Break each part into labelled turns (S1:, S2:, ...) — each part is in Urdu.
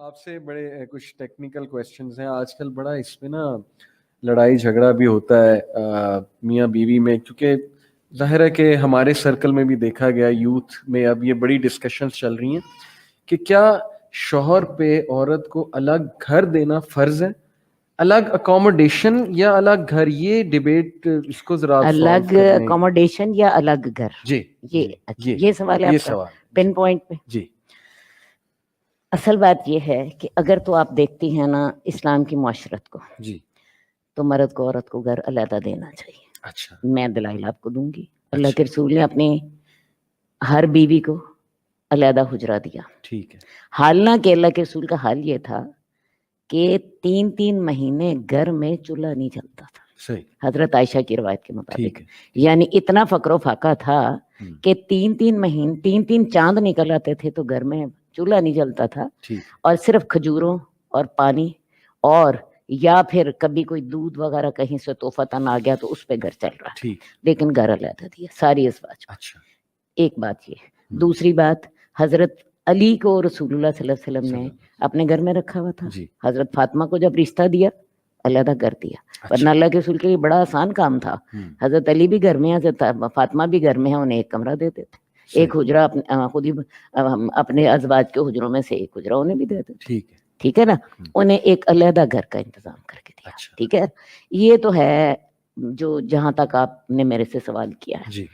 S1: آپ سے بڑے کچھ ٹیکنیکل کویسچنز ہیں. آج کل بڑا اس میں نا لڑائی جھگڑا بھی ہوتا ہے میاں بیوی میں, کیونکہ ظاہر ہے کہ ہمارے سرکل میں بھی دیکھا گیا, یوتھ میں اب یہ بڑی ڈسکشنز چل رہی ہیں کہ کیا شوہر پہ عورت کو الگ گھر دینا فرض ہے, الگ اکوموڈیشن یا الگ گھر. یہ ڈیبیٹ اس کو ذرا
S2: الگ اکوموڈیشن یا الگ گھر,
S1: جی
S2: یہ سوال ہے آپ کا پن پوائنٹ پہ.
S1: جی
S2: اصل بات یہ ہے کہ اگر تو آپ دیکھتی ہیں نا اسلام کی معاشرت کو,
S1: جی
S2: تو مرد کو عورت کو گھر علیحدہ دینا چاہیے.
S1: اچھا
S2: میں دلائل آپ کو دوں گی. اللہ کے رسول نے اپنی ہر بیوی کو علیحدہ حجرہ دیا.
S1: ٹھیک ہے.
S2: حالانکہ اللہ کے رسول کا حال یہ تھا کہ 3 مہینے گھر میں چولہا نہیں جلتا تھا.
S1: صحیح.
S2: حضرت عائشہ کی روایت کے مطابق,
S1: ٹھیک ہے.
S2: یعنی اتنا فقر و فاقہ تھا کہ 3 مہینے 3 چاند نکل آتے تھے تو گھر میں چولہا نہیں جلتا تھا. اور صرف کھجوروں اور پانی, اور یا پھر کبھی کوئی دودھ وغیرہ کہیں سے تحفتاً آ گیا تو اس پہ گھر چل رہا تھا, لیکن گھر علیحدہ دیا ساری ازواج کو.
S1: اچھا.
S2: ایک بات یہ. دوسری بات, حضرت علی کو رسول اللہ صلی اللہ علیہ وسلم نے اپنے گھر میں رکھا ہوا تھا. حضرت فاطمہ کو جب رشتہ دیا علیحدہ کر دیا, ورنہ اللہ کے رسول کے لیے بڑا آسان کام تھا. حضرت علی بھی گھر میں, حضرت فاطمہ بھی گھر میں ہے, انہیں ایک کمرہ دیتے تھے, ایک حجرہ خود ہی اپنے ازواج کے حجروں میں سے ایک حجرہ انہیں بھی دیتے تھے. ٹھیک ہے نا, انہیں ایک علیحدہ گھر کا انتظام کر کے دیا. ٹھیک ہے, یہ تو ہے جو جہاں تک آپ نے میرے سے سوال کیا ہے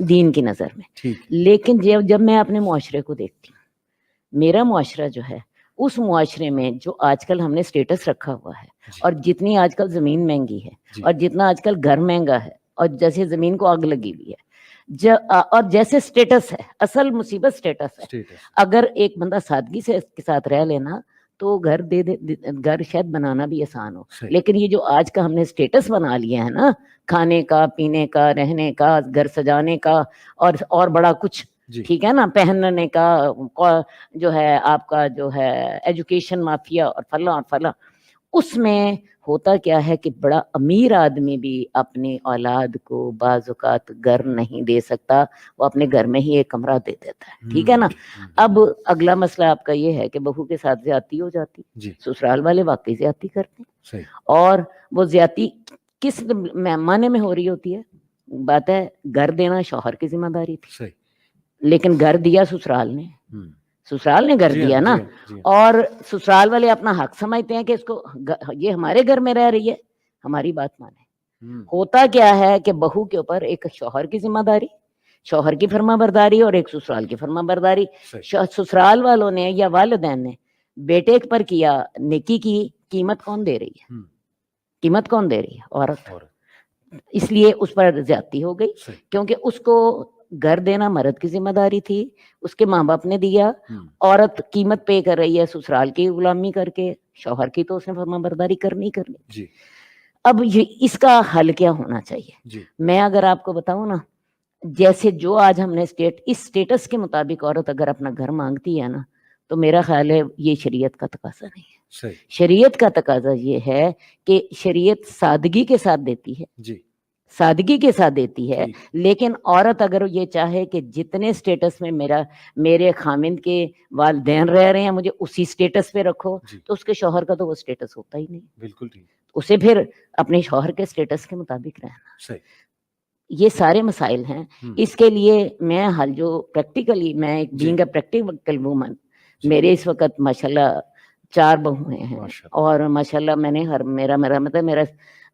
S2: دین کی نظر میں. لیکن جب میں اپنے معاشرے کو دیکھتی ہوں, میرا معاشرہ جو ہے اس معاشرے میں جو آج کل ہم نے سٹیٹس رکھا ہوا ہے, اور جتنی آج کل زمین مہنگی ہے, اور جتنا آج کل گھر مہنگا ہے, اور جیسے زمین کو آگ لگی ہوئی ہے, اور جیسے سٹیٹس ہے, اصل مصیبت سٹیٹس ہے. اگر ایک بندہ سادگی سے کے ساتھ رہ لینا تو گھر گھر شاید بنانا بھی آسان ہو. لیکن یہ جو آج کا ہم نے سٹیٹس بنا لیا ہے نا, کھانے کا, پینے کا, رہنے کا, گھر سجانے کا, اور بڑا کچھ, ٹھیک ہے نا, پہننے کا, جو ہے آپ کا جو ہے ایجوکیشن مافیا اور فلاں اور فلاں, اس میں ہوتا کیا ہے کہ بڑا امیر آدمی بھی اپنی اولاد کو بعض اوقات گھر نہیں دے سکتا, وہ اپنے گھر میں ہی ایک کمرہ دے دیتا ہے. ٹھیک ہے نا. اب اگلا مسئلہ آپ کا یہ ہے کہ بہو کے ساتھ زیادتی ہو جاتی, سسرال والے واقعی زیادتی کرتے ہیں, اور وہ زیادتی کس معنی میں ہو رہی ہوتی ہے؟ بات ہے گھر دینا شوہر کی ذمہ داری تھی, لیکن گھر دیا سسرال نے, سسرال نے گھر دیا نا, اور سسرال والے اپنا حق سمجھتے ہیں کہ اس کو یہ ہمارے گھر میں رہ رہی ہے, ہماری بات مانے. ہوتا کیا ہے کہ بہو کے اوپر ایک شوہر کی ذمہ داری, شوہر کی فرما برداری, اور ایک سسرال کی فرما برداری. سسرال والوں نے یا والدین نے بیٹے پر کیا نیکی کی قیمت کون دے رہی ہے؟ قیمت کون دے رہی ہے؟ عورت. اس لیے اس پر زیادتی ہو گئی, کیونکہ اس کو گھر دینا مرد کی ذمہ داری تھی, اس کے ماں باپ نے دیا. عورت قیمت پے کر رہی ہے سسرال کی غلامی کر کے, شوہر کی تو اس نے فرما برداری کرنی کرنی. اب اس کا حل کیا ہونا چاہیے؟ میں اگر آپ کو بتاؤں نا, جیسے جو آج ہم نے اس سٹیٹس کے مطابق عورت اگر اپنا گھر مانگتی ہے نا, تو میرا خیال ہے یہ شریعت کا تقاضا نہیں ہے. شریعت کا تقاضا یہ ہے کہ شریعت سادگی کے ساتھ دیتی ہے, سادگی کے ساتھ دیتی ہے. لیکن عورت اگر یہ چاہے کہ جتنے سٹیٹس میں میرے خامند کے والدین رہ رہے ہیں مجھے اسی سٹیٹس پہ رکھو, تو اس کے شوہر کا تو وہ سٹیٹس ہوتا ہی نہیں.
S1: بالکل ٹھیک.
S2: اسے پھر اپنے شوہر کے سٹیٹس کے مطابق رہنا. یہ سارے مسائل ہیں. اس کے لیے میں حل جو پریکٹیکلی, میں بینگ اے پریکٹیکل وومن, میرے اس وقت ماشاءاللہ 4 بہویں ہیں, اور ماشاءاللہ میں نے میرا مطلب میرا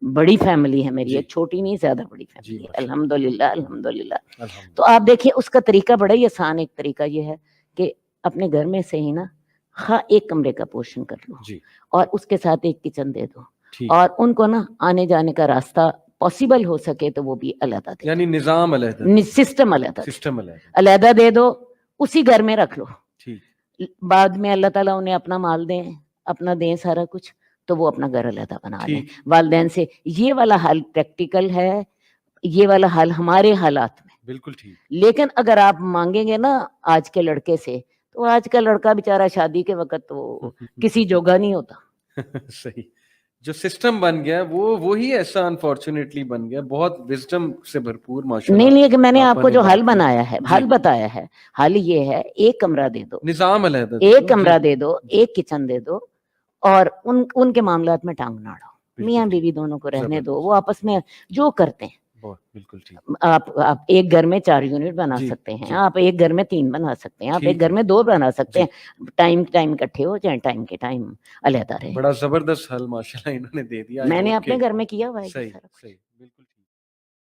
S2: بڑی فیملی ہے میری, ایک چھوٹی نہیں زیادہ بڑی فیملی ہے الحمدللہ الحمدللہ. تو آپ دیکھیے اس کا طریقہ بڑا ہی آسان, ایک طریقہ یہ ہے کہ اپنے گھر میں سے ہی نا ایک کمرے کا پورشن کر لو, اور اس کے ساتھ ایک کچن دے دو, اور ان کو نا آنے جانے کا راستہ پاسبل ہو سکے تو وہ بھی علیحدہ دے,
S1: یعنی نظام علیحدہ,
S2: سسٹم علیحدہ دے دو, اسی گھر میں رکھ لو. بعد میں اللہ تعالیٰ انہیں اپنا مال دیں, اپنا دیں سارا کچھ, تو وہ اپنا گھر علیحدہ بنا لیں والدین سے. یہ والا حل پریکٹیکل ہے, یہ والا حل ہمارے حالات میں
S1: بالکل ٹھیک.
S2: لیکن اگر آپ مانگیں گے نا آج کے لڑکے سے, تو آج کا لڑکا بیچارہ شادی کے وقت وہ کسی جوگا نہیں ہوتا.
S1: صحیح, جو سسٹم بن گیا وہ وہی ایسا انفارچونیٹلی بن گیا, بہت وزڈم سے بھرپور
S2: نہیں
S1: ماشاءاللہ.
S2: نہیں کہ میں نے آپ
S1: آپا
S2: کو
S1: نے
S2: جو
S1: بات
S2: حل
S1: کی.
S2: بنایا ہے,
S1: جی.
S2: حل بتایا ہے, حل یہ ہے ایک کمرہ دے دو,
S1: نظام علیحدہ دے
S2: ایک
S1: دو.
S2: کمرہ
S1: جی.
S2: دے دو, ایک کچن دے دو, اور ان کے معاملات میں ٹانگ نہ اڑاؤ,
S1: بالکل
S2: میاں
S1: ٹھیک.
S2: بیوی دونوں کو رہنے دو,
S1: زبردست.
S2: وہ آپس میں جو کرتے ہیں.
S1: بالکل ٹھیک.
S2: آپ ایک گھر میں 4 یونٹ بنا
S1: جی
S2: سکتے ہیں,
S1: جی
S2: آپ ایک گھر میں 3 بنا سکتے ہیں, آپ ایک
S1: ٹھیک
S2: گھر
S1: ہے.
S2: میں 2 بنا سکتے
S1: جی.
S2: ہیں, ٹائم اکٹھے ہو چاہے ٹائم کے ٹائم علیحدہ رہے.
S1: بڑا زبردست حل ماشاءاللہ انہوں نے دے دیا.
S2: میں نے
S1: ہوپ
S2: اپنے
S1: کہ
S2: گھر میں کیا ہوا ہے یہ
S1: صحیح
S2: سارا کچھ.
S1: صحیح بالکل.